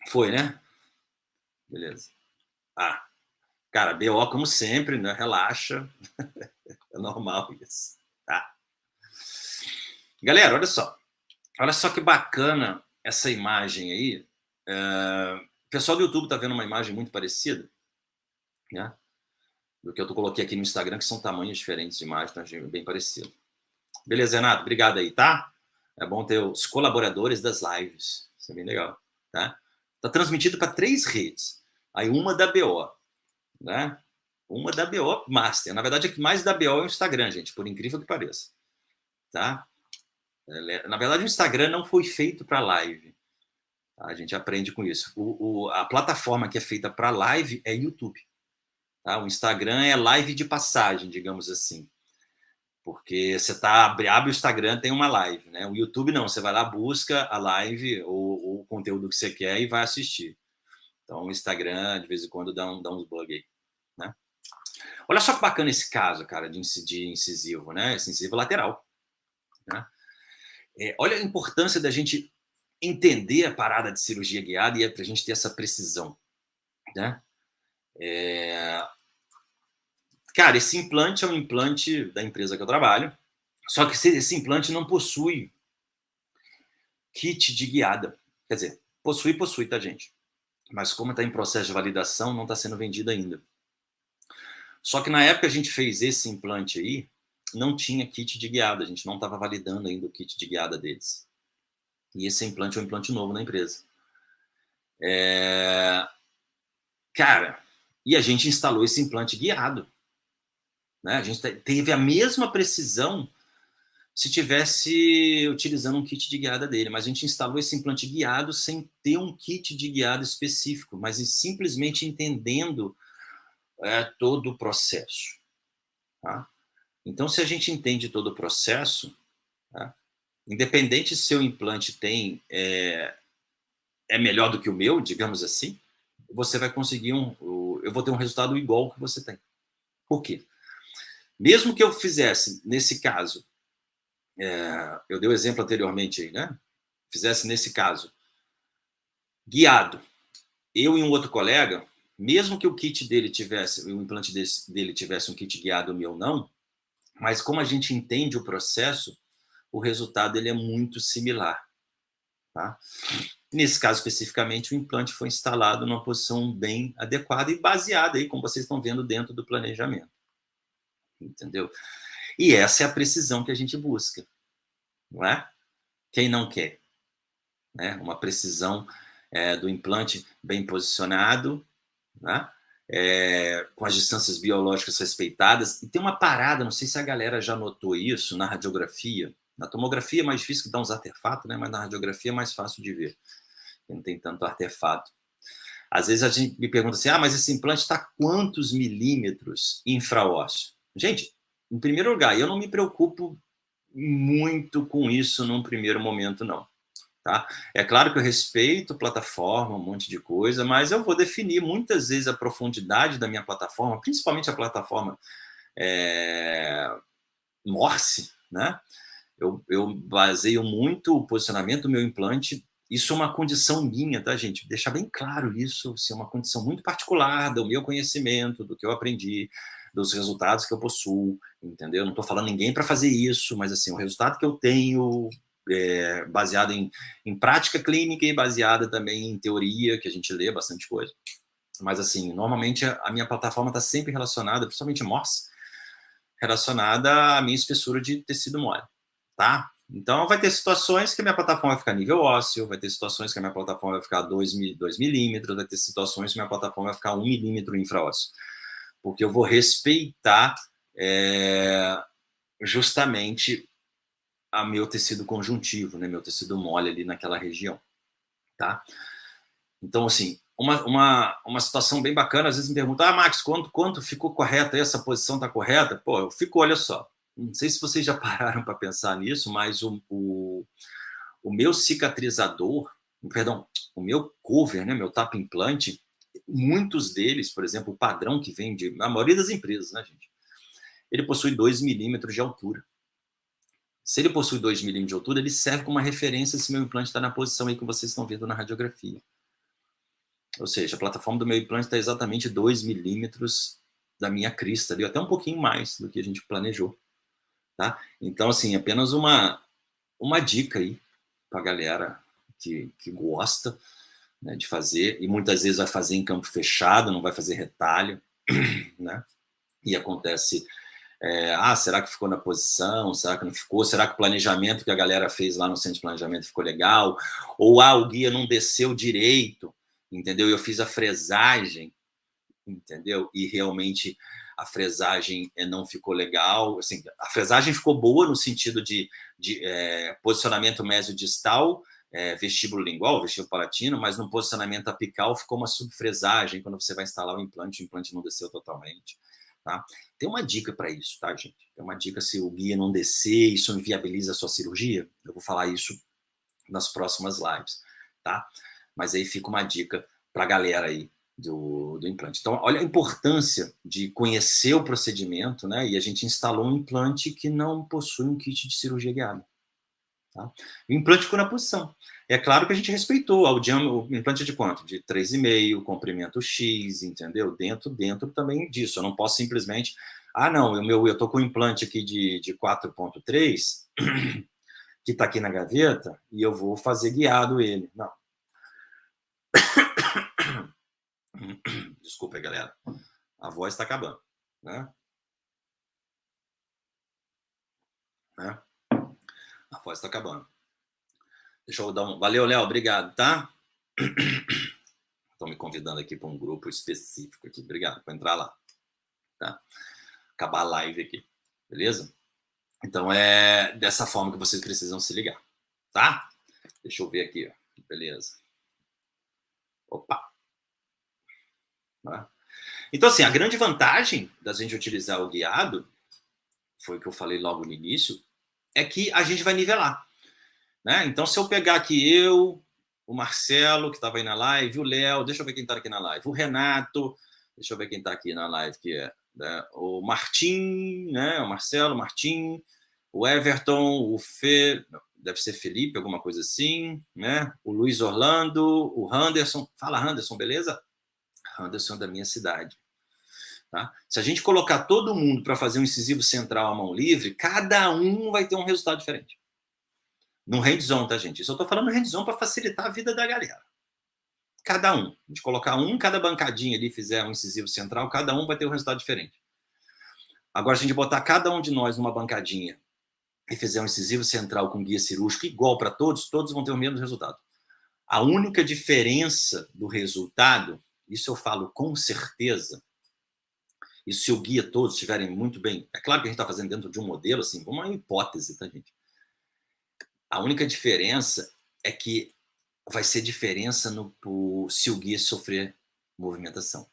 Foi, né? Beleza. Cara, BO como sempre, né? Relaxa. É normal isso. Tá. Galera, olha só. Olha só que bacana essa imagem aí. O pessoal do YouTube tá vendo uma imagem muito parecida, né? Do que eu coloquei aqui no Instagram, que são tamanhos diferentes de imagem, tá bem parecido. Beleza, Renato? Obrigado aí, tá? É bom ter os colaboradores das lives. Isso é bem legal, tá? Tá transmitido para 3 redes. Aí uma da BO, né? Uma da BO Master. Na verdade, a que mais dá BO é o Instagram, gente, por incrível que pareça. Tá? Na verdade, o Instagram não foi feito para live. Tá? A gente aprende com isso. A plataforma que é feita para live é YouTube. Tá? O Instagram é live de passagem, digamos assim. Porque você abre o Instagram, tem uma live, né? O YouTube não, você vai lá, busca a live ou o conteúdo que você quer e vai assistir. Então o Instagram, de vez em quando, dá uns bugs aí, né? Olha só que bacana esse caso, cara, de incisivo, né? Esse incisivo lateral, né? Olha a importância da gente entender a parada de cirurgia guiada e pra gente ter essa precisão, né? Cara, esse implante é um implante da empresa que eu trabalho, só que esse implante não possui kit de guiada. Quer dizer, possui, tá, gente? Mas como está em processo de validação, não está sendo vendido ainda. Só que na época a gente fez esse implante aí, não tinha kit de guiada, a gente não estava validando ainda o kit de guiada deles. E esse implante é um implante novo na empresa. Cara, e a gente instalou esse implante guiado. Né? A gente teve a mesma precisão se tivesse utilizando um kit de guiada dele, mas a gente instalou esse implante guiado sem ter um kit de guiada específico, mas simplesmente entendendo todo o processo. Tá? Então, se a gente entende todo o processo, tá? Independente se seu implante é melhor do que o meu, digamos assim, você vai conseguir eu vou ter um resultado igual ao que você tem. Por quê? Mesmo que eu fizesse, nesse caso, eu dei o exemplo anteriormente aí, né? Fizesse nesse caso, guiado, eu e um outro colega, mesmo que o kit dele tivesse, o implante dele tivesse um kit guiado, o meu não, mas como a gente entende o processo, o resultado ele é muito similar. Tá? Nesse caso especificamente, o implante foi instalado numa posição bem adequada e baseada aí, como vocês estão vendo, dentro do planejamento. Entendeu? E essa é a precisão que a gente busca, não é? Quem não quer? Né? Uma precisão do implante bem posicionado, né? Com as distâncias biológicas respeitadas. E tem uma parada, não sei se a galera já notou isso na radiografia. Na tomografia é mais difícil que dá uns artefatos, né? Mas na radiografia é mais fácil de ver. Não tem tanto artefato. Às vezes a gente me pergunta assim, mas esse implante está quantos milímetros infraósseo? Gente, em primeiro lugar, eu não me preocupo muito com isso num primeiro momento, não. Tá? É claro que eu respeito plataforma, um monte de coisa, mas eu vou definir muitas vezes a profundidade da minha plataforma, principalmente a plataforma Morse, né? Eu baseio muito o posicionamento do meu implante. Isso é uma condição minha, tá, gente? Deixar bem claro isso, é uma condição muito particular do meu conhecimento, do que eu aprendi, dos resultados que eu possuo, entendeu? Não estou falando ninguém para fazer isso, mas assim, o resultado que eu tenho baseado em prática clínica e baseada também em teoria, que a gente lê bastante coisa. Mas assim, normalmente a minha plataforma está sempre relacionada, principalmente Morse, relacionada à minha espessura de tecido mole, tá? Então, vai ter situações que a minha plataforma vai ficar nível ósseo, vai ter situações que a minha plataforma vai ficar 2 milímetros, vai ter situações que a minha plataforma vai ficar 1 milímetro infraósseo. Porque eu vou respeitar justamente a meu tecido conjuntivo, né? Meu tecido mole ali naquela região, tá? Então, assim, uma situação bem bacana, às vezes me perguntam, Max, quanto ficou correta essa posição está correta? Pô, eu fico, olha só, não sei se vocês já pararam para pensar nisso, mas o meu cicatrizador, perdão, o meu cover, né, meu tapa implante, muitos deles, por exemplo, o padrão que vem a maioria das empresas, né, gente? Ele possui 2 milímetros de altura. Se ele possui 2 milímetros de altura, ele serve como uma referência se meu implante está na posição aí que vocês estão vendo na radiografia. Ou seja, a plataforma do meu implante está exatamente 2 milímetros da minha crista, ali, até um pouquinho mais do que a gente planejou. Tá? Então, assim, apenas uma dica aí para a galera que gosta, né, de fazer, e muitas vezes vai fazer em campo fechado, não vai fazer retalho, né? E acontece, será que ficou na posição? Será que não ficou? Será que o planejamento que a galera fez lá no centro de planejamento ficou legal? Ou o guia não desceu direito, entendeu? Eu fiz a fresagem, entendeu? E realmente a fresagem não ficou legal. Assim, a fresagem ficou boa no sentido de posicionamento mesodistal, vestíbulo lingual, vestíbulo palatino, mas no posicionamento apical ficou uma subfresagem quando você vai instalar o implante não desceu totalmente. Tá? Tem uma dica para isso, tá, gente? Tem uma dica se o guia não descer, isso inviabiliza a sua cirurgia. Eu vou falar isso nas próximas lives, tá? Mas aí fica uma dica para a galera aí do implante. Então, olha a importância de conhecer o procedimento, né? E a gente instalou um implante que não possui um kit de cirurgia guiada. Tá? O implante ficou na posição. É claro que a gente respeitou o implante de quanto? De 3,5, comprimento X, entendeu? Dentro também disso. Eu não posso simplesmente... não, eu tô com um implante aqui de 4,3, que está aqui na gaveta, e eu vou fazer guiado ele. Não. Desculpa, galera. A voz está acabando. Né? A voz está acabando. Deixa eu dar um... Valeu, Léo. Obrigado, tá? Estão me convidando aqui para um grupo específico aqui. Obrigado por entrar lá. Tá? Acabar a live aqui. Beleza? Então, é dessa forma que vocês precisam se ligar, tá? Deixa eu ver aqui, ó. Beleza. Opa. Tá? Então, assim, a grande vantagem da gente utilizar o guiado, foi o que eu falei logo no início, é que a gente vai nivelar, né? Então, se eu pegar aqui o Marcelo, que estava aí na live, o Léo, deixa eu ver quem está aqui na live, o Renato, deixa eu ver quem está aqui na live, que é, né, o Martim, né, o Marcelo, o Martim, o Everton, o Fê, deve ser Felipe, alguma coisa assim, né? O Luiz Orlando, o Anderson, fala Anderson, beleza? Anderson da minha cidade. Tá? Se a gente colocar todo mundo para fazer um incisivo central à mão livre, cada um vai ter um resultado diferente. No hands-on, tá, gente? Isso eu estou falando no hands-on para facilitar a vida da galera. Cada um. A gente colocar cada bancadinha ali, fizer um incisivo central, cada um vai ter um resultado diferente. Agora, se a gente botar cada um de nós numa bancadinha e fizer um incisivo central com guia cirúrgico igual para todos, todos vão ter o mesmo resultado. A única diferença do resultado, isso eu falo com certeza, e se o guia todos estiverem muito bem, é claro que a gente está fazendo dentro de um modelo, assim, uma hipótese, tá, gente? A única diferença é que vai ser diferença se o guia sofrer movimentação.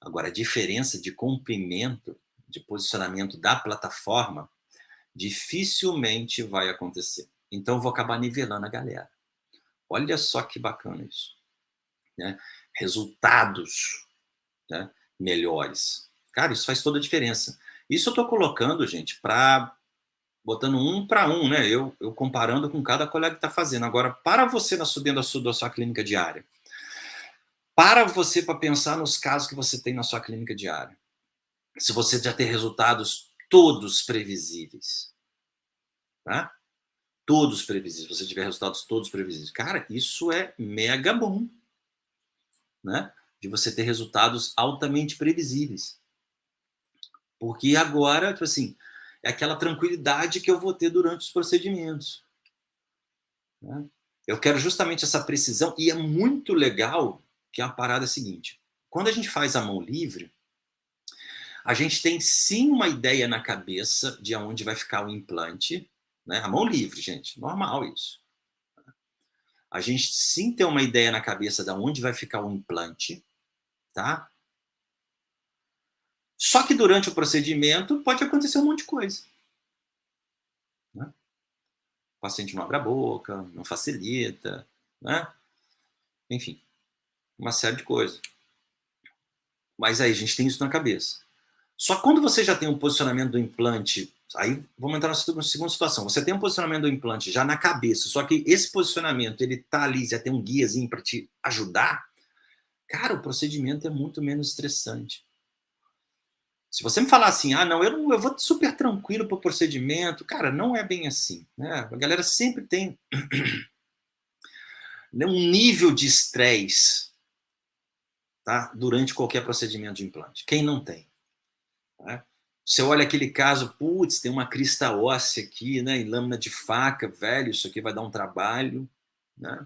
Agora, a diferença de comprimento, de posicionamento da plataforma, dificilmente vai acontecer. Então, eu vou acabar nivelando a galera. Olha só que bacana isso. Né? Resultados, né, melhores. Cara, isso faz toda a diferença. Isso eu estou colocando, gente, botando um para um, né? Eu comparando com cada colega que está fazendo. Agora, para você dentro da sua clínica diária, para você para pensar nos casos que você tem na sua clínica diária. Se você já tem resultados todos previsíveis, tá? Todos previsíveis, se você tiver resultados todos previsíveis. Cara, isso é mega bom, né? De você ter resultados altamente previsíveis. Porque agora, tipo assim, é aquela tranquilidade que eu vou ter durante os procedimentos. Né? Eu quero justamente essa precisão, e é muito legal que a parada é a seguinte: quando a gente faz a mão livre, a gente tem sim uma ideia na cabeça de aonde vai ficar o implante, né? A mão livre, gente, normal isso. A gente sim tem uma ideia na cabeça de onde vai ficar o implante, tá? Só que durante o procedimento pode acontecer um monte de coisa. Né? O paciente não abre a boca, não facilita, né? Enfim, uma série de coisas. Mas aí a gente tem isso na cabeça. Só que quando você já tem um posicionamento do implante, aí vamos entrar na segunda situação. Você tem um posicionamento do implante já na cabeça, só que esse posicionamento ele tá ali, já tem um guiazinho para te ajudar. Cara, o procedimento é muito menos estressante. Se você me falar assim, não, eu vou super tranquilo para o procedimento, cara, não é bem assim. Né? A galera sempre tem um nível de estresse, tá? Durante qualquer procedimento de implante. Quem não tem? Né? Você olha aquele caso, putz, tem uma crista óssea aqui, né, em lâmina de faca, velho, isso aqui vai dar um trabalho. Né?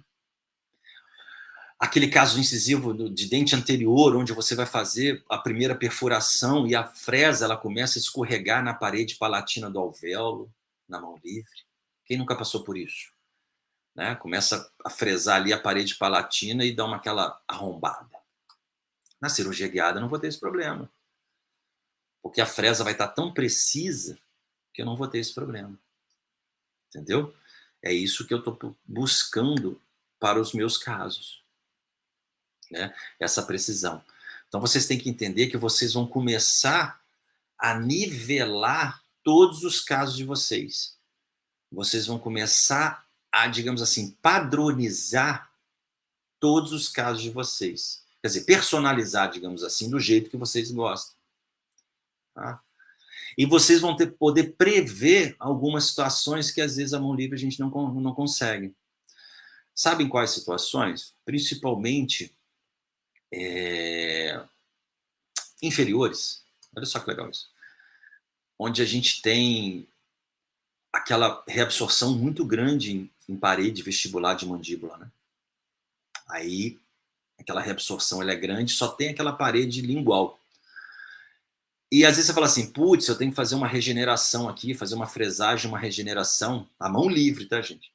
Aquele caso incisivo de dente anterior, onde você vai fazer a primeira perfuração e a fresa ela começa a escorregar na parede palatina do alvéolo, na mão livre. Quem nunca passou por isso? Né? Começa a fresar ali a parede palatina e dá aquela arrombada. Na cirurgia guiada eu não vou ter esse problema. Porque a fresa vai estar tão precisa que eu não vou ter esse problema. Entendeu? É isso que eu estou buscando para os meus casos. Né? Essa precisão. Então vocês têm que entender que vocês vão começar a nivelar todos os casos de vocês. Vocês vão começar a, digamos assim, padronizar todos os casos de vocês. Quer dizer, personalizar, digamos assim, do jeito que vocês gostam. Tá? E vocês vão poder prever algumas situações que às vezes a mão livre a gente não consegue. Sabem quais situações? Principalmente inferiores. Olha só que legal isso. Onde a gente tem aquela reabsorção muito grande em parede vestibular de mandíbula. Né? Aí, aquela reabsorção ela é grande, só tem aquela parede lingual. E às vezes você fala assim, putz, eu tenho que fazer uma regeneração aqui, fazer uma fresagem, uma regeneração, a mão livre, tá, gente?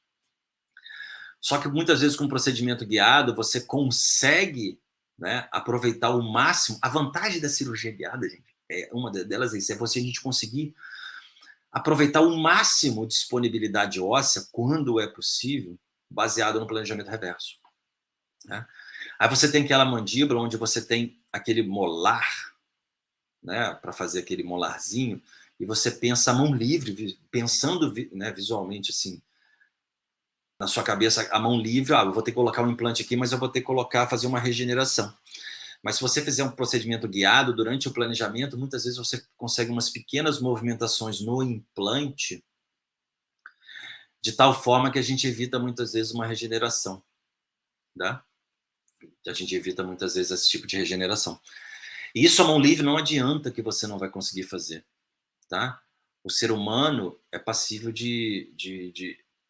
Só que muitas vezes com um procedimento guiado, você consegue, né, aproveitar o máximo. A vantagem da cirurgia guiada, gente, uma delas é isso, é você a gente conseguir aproveitar o máximo de disponibilidade óssea, quando é possível, baseado no planejamento reverso. Né? Aí você tem aquela mandíbula onde você tem aquele molar, né, para fazer aquele molarzinho, e você pensa a mão livre, pensando, né, visualmente assim, na sua cabeça, a mão livre, eu vou ter que colocar um implante aqui, mas eu vou ter que fazer uma regeneração. Mas se você fizer um procedimento guiado durante o planejamento, muitas vezes você consegue umas pequenas movimentações no implante, de tal forma que a gente evita muitas vezes uma regeneração, tá? A gente evita muitas vezes esse tipo de regeneração. E isso a mão livre não adianta que você não vai conseguir fazer, tá? O ser humano é passível de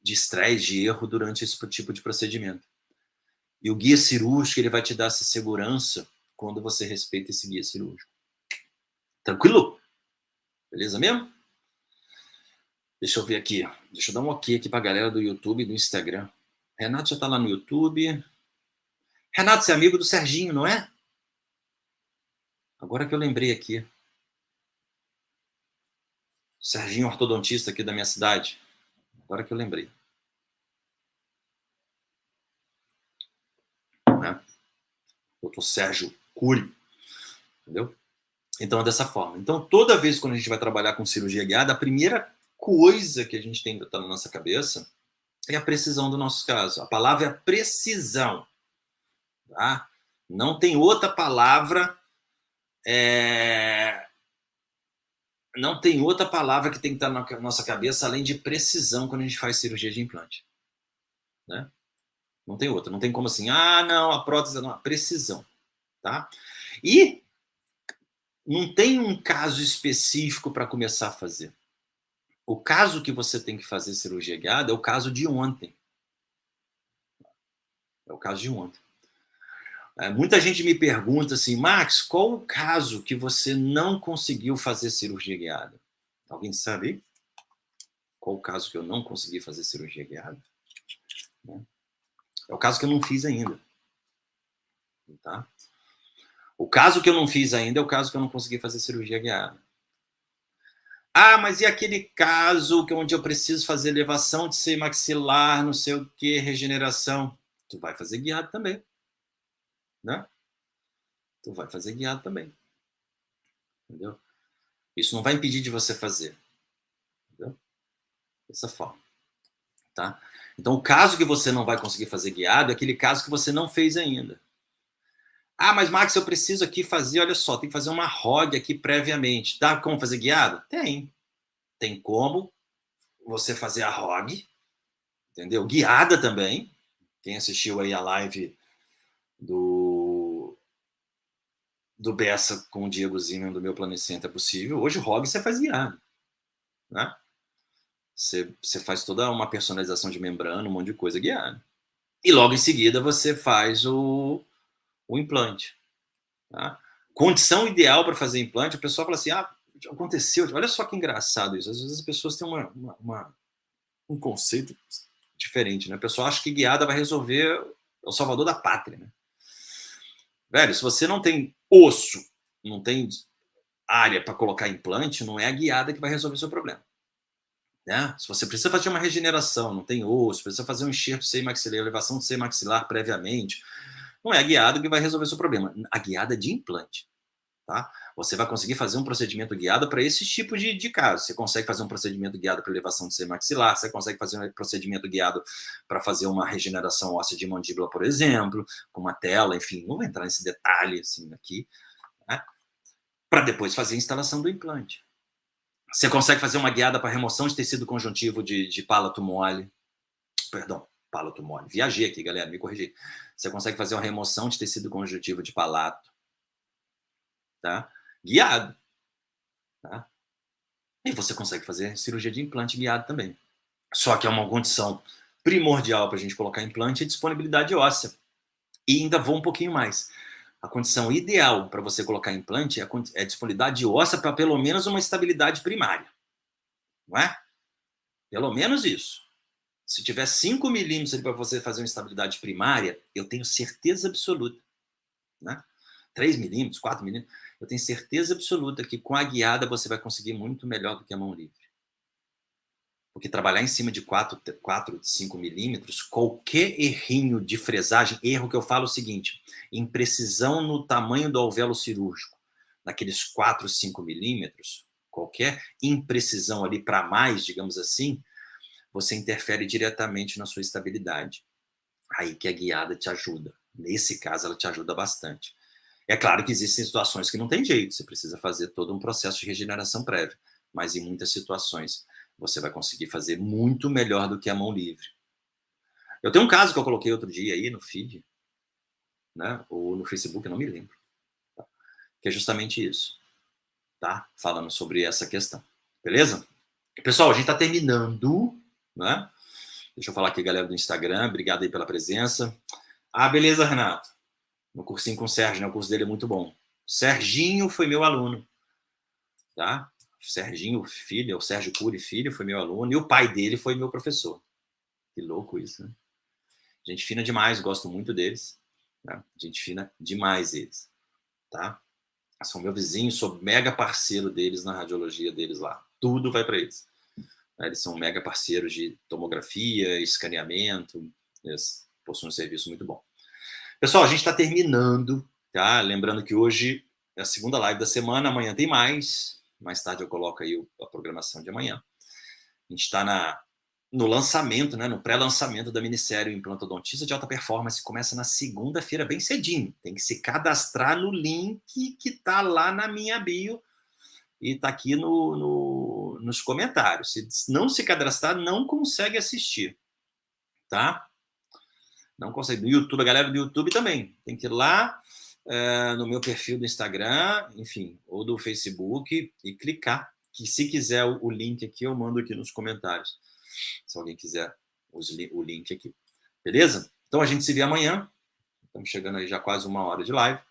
estresse, de erro durante esse tipo de procedimento. E o guia cirúrgico, ele vai te dar essa segurança quando você respeita esse guia cirúrgico. Tranquilo? Beleza mesmo? Deixa eu ver aqui. Deixa eu dar um ok aqui pra galera do YouTube e do Instagram. Renato já tá lá no YouTube. Renato, você é amigo do Serginho, não é? Agora que eu lembrei aqui. Serginho, ortodontista aqui da minha cidade. Agora que eu lembrei. Né? Doutor Sérgio Cury. Entendeu? Então é dessa forma. Então toda vez quando a gente vai trabalhar com cirurgia guiada, a primeira coisa que a gente tem que estar na nossa cabeça é a precisão do nosso caso. A palavra é precisão. Tá? Não tem outra palavra. Não tem outra palavra que tem que estar na nossa cabeça além de precisão quando a gente faz cirurgia de implante. Né? Não tem outra. Não tem como assim, não, a prótese não. Precisão. Tá? E não tem um caso específico para começar a fazer. O caso que você tem que fazer cirurgia guiada é o caso de ontem. É o caso de ontem. Muita gente me pergunta assim, Max, qual o caso que você não conseguiu fazer cirurgia guiada? Alguém sabe? Qual o caso que eu não consegui fazer cirurgia guiada? É o caso que eu não fiz ainda. Tá? O caso que eu não fiz ainda é o caso que eu não consegui fazer cirurgia guiada. Mas e aquele caso onde eu preciso fazer elevação de seio maxilar, não sei o que, regeneração? Tu vai fazer guiado também. Né? Tu vai fazer guiado também. Entendeu? Isso não vai impedir de você fazer. Entendeu? Dessa forma. Tá? Então, o caso que você não vai conseguir fazer guiado é aquele caso que você não fez ainda. Mas Max, eu preciso aqui fazer, olha só, tem que fazer uma ROG aqui previamente. Dá como fazer guiado? Tem. Tem como você fazer a ROG, entendeu? Guiada também. Quem assistiu aí a live do Bessa com o Diego Zimmermann do Meu Planecento é possível. Hoje o ROG você faz guiado. Né? Você faz toda uma personalização de membrana, um monte de coisa guiada. E logo em seguida você faz o implante. Tá? Condição ideal para fazer implante, a pessoa fala assim, aconteceu, olha só que engraçado isso, às vezes as pessoas têm um conceito diferente, né? A pessoa acha que guiada vai resolver o salvador da pátria, né? Velho, se você não tem osso, não tem área para colocar implante, não é a guiada que vai resolver o seu problema. Né? Se você precisa fazer uma regeneração, não tem osso, precisa fazer um enxerto de seio maxilar, elevação de seio maxilar previamente, não é a guiada que vai resolver o seu problema. A guiada é de implante. Tá? Você vai conseguir fazer um procedimento guiado para esse tipo de caso. Você consegue fazer um procedimento guiado para elevação de seio maxilar, você consegue fazer um procedimento guiado para fazer uma regeneração óssea de mandíbula, por exemplo, com uma tela, enfim, não vou entrar nesse detalhe assim aqui, né? Para depois fazer a instalação do implante. Você consegue fazer uma guiada para remoção de tecido conjuntivo de palato mole. Perdão, palato mole. Viajei aqui, galera, me corrigi. Você consegue fazer uma remoção de tecido conjuntivo de palato. Tá? Guiado. Tá? E você consegue fazer cirurgia de implante guiado também. Só que é uma condição primordial para a gente colocar implante é disponibilidade óssea. E ainda vou um pouquinho mais. A condição ideal para você colocar implante é a disponibilidade óssea para pelo menos uma estabilidade primária, não é? Pelo menos isso. Se tiver 5 milímetros para você fazer uma estabilidade primária, eu tenho certeza absoluta, né? 3 milímetros, 4 milímetros, eu tenho certeza absoluta que com a guiada você vai conseguir muito melhor do que a mão livre. Porque trabalhar em cima de 4, 5 milímetros, qualquer errinho de fresagem, erro que eu falo é o seguinte, imprecisão no tamanho do alvéolo cirúrgico, naqueles 4, 5 milímetros, qualquer imprecisão ali para mais, digamos assim, você interfere diretamente na sua estabilidade. Aí que a guiada te ajuda. Nesse caso, ela te ajuda bastante. É claro que existem situações que não tem jeito, você precisa fazer todo um processo de regeneração prévia, mas em muitas situações você vai conseguir fazer muito melhor do que a mão livre. Eu tenho um caso que eu coloquei outro dia aí no feed, né, ou no Facebook, eu não me lembro, tá? Que é justamente isso, tá? Falando sobre essa questão, beleza? Pessoal, a gente está terminando, né? Deixa eu falar aqui, galera do Instagram, obrigado aí pela presença. Ah, beleza, Renato. No cursinho com o Sérgio, né? O curso dele é muito bom. Serginho foi meu aluno, tá? Serginho Filho, o Sérgio Cury Filho foi meu aluno e o pai dele foi meu professor. Que louco isso, né? Gente fina demais, gosto muito deles. Né? Gente fina demais eles, tá? São meu vizinho, sou mega parceiro deles na radiologia deles lá. Tudo vai para eles. Eles são mega parceiros de tomografia, escaneamento, eles possuem um serviço muito bom. Pessoal, a gente está terminando, tá? Lembrando que hoje é a segunda live da semana, amanhã tem mais. Mais tarde eu coloco aí a programação de amanhã. A gente está no lançamento, né, no pré-lançamento da minissérie Implantodontista de Alta Performance. Começa na segunda-feira, bem cedinho. Tem que se cadastrar no link que está lá na minha bio e está aqui nos comentários. Se não se cadastrar, não consegue assistir, tá? Não consegue. No YouTube, a galera do YouTube também. Tem que ir lá no meu perfil do Instagram, enfim, ou do Facebook e clicar. Que se quiser o link aqui, eu mando aqui nos comentários. Se alguém quiser o link aqui. Beleza? Então a gente se vê amanhã. Estamos chegando aí já quase 1 hora de live.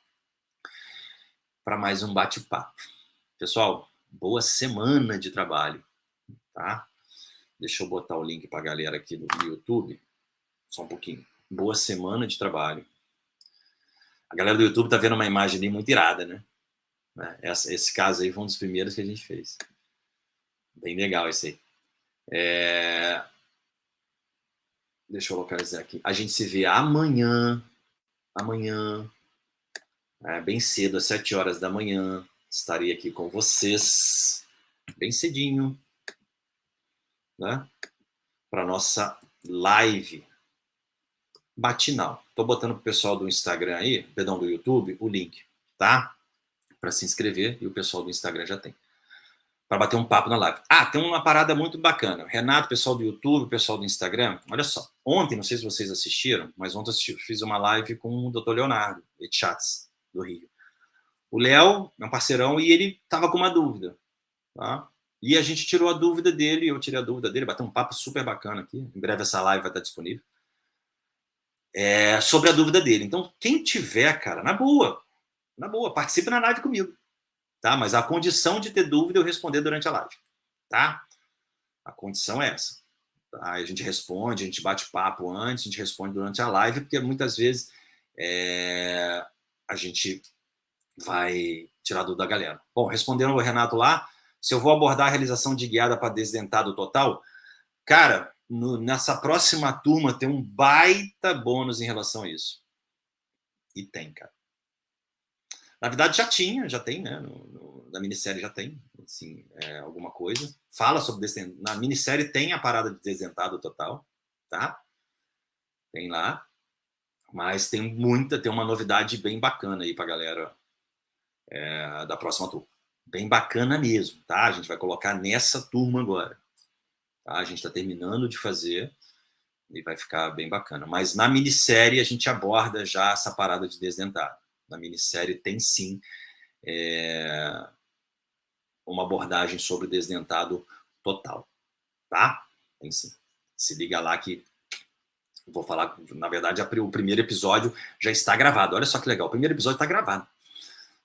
Para mais um bate-papo. Pessoal, boa semana de trabalho. Tá? Deixa eu botar o link para a galera aqui do YouTube. Só um pouquinho. Boa semana de trabalho. A galera do YouTube tá vendo uma imagem ali muito irada, né? Esse caso aí foi um dos primeiros que a gente fez. Bem legal esse aí. Deixa eu localizar aqui. A gente se vê amanhã. Amanhã. Bem cedo, às 7 horas da manhã. Estarei aqui com vocês. Bem cedinho. Né? Para nossa live matinal. Tô botando pro pessoal do Instagram aí, perdão, do YouTube, o link, tá? Para se inscrever, e o pessoal do Instagram já tem. Para bater um papo na live. Ah, tem uma parada muito bacana. Renato, pessoal do YouTube, pessoal do Instagram, olha só. Ontem, não sei se vocês assistiram, mas ontem eu fiz uma live com o Dr. Leonardo Etchatz, do Rio. O Léo é um parceirão e ele tava com uma dúvida, tá? E a gente tirou a dúvida dele, eu tirei a dúvida dele, bateu um papo super bacana aqui. Em breve essa live vai estar disponível. Sobre a dúvida dele. Então, quem tiver, cara, na boa, participe na live comigo. Tá? Mas a condição de ter dúvida é eu responder durante a live, tá? A condição é essa. Tá? A gente responde, a gente bate papo antes, a gente responde durante a live, porque muitas vezes a gente vai tirar dúvida da galera. Bom, respondendo o Renato lá, se eu vou abordar a realização de guiada para desdentado total, cara, nessa próxima turma tem um baita bônus em relação a isso. E tem, cara. Na verdade, já tem, né? Na minissérie já tem, assim, alguma coisa. Fala sobre desdentado. Na minissérie tem a parada de desdentado total, tá? Tem lá. Mas tem uma novidade bem bacana aí pra galera da próxima turma. Bem bacana mesmo, tá? A gente vai colocar nessa turma agora. Tá? A gente tá terminando de fazer e vai ficar bem bacana. Mas na minissérie a gente aborda já essa parada de desdentado. Na minissérie tem sim uma abordagem sobre desdentado total, tá? Tem sim. Se liga lá que Vou falar, na verdade, o primeiro episódio já está gravado. Olha só que legal, o primeiro episódio está gravado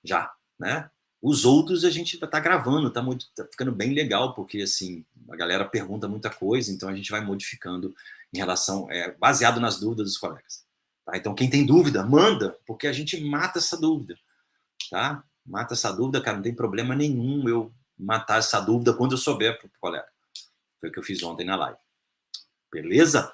já, né? Os outros a gente está gravando, tá ficando bem legal, porque assim, a galera pergunta muita coisa, então a gente vai modificando em relação, baseado nas dúvidas dos colegas. Tá? Então, quem tem dúvida, manda, porque a gente mata essa dúvida. Tá? Mata essa dúvida, cara, não tem problema nenhum eu matar essa dúvida quando eu souber pro colega. Foi o que eu fiz ontem na live. Beleza?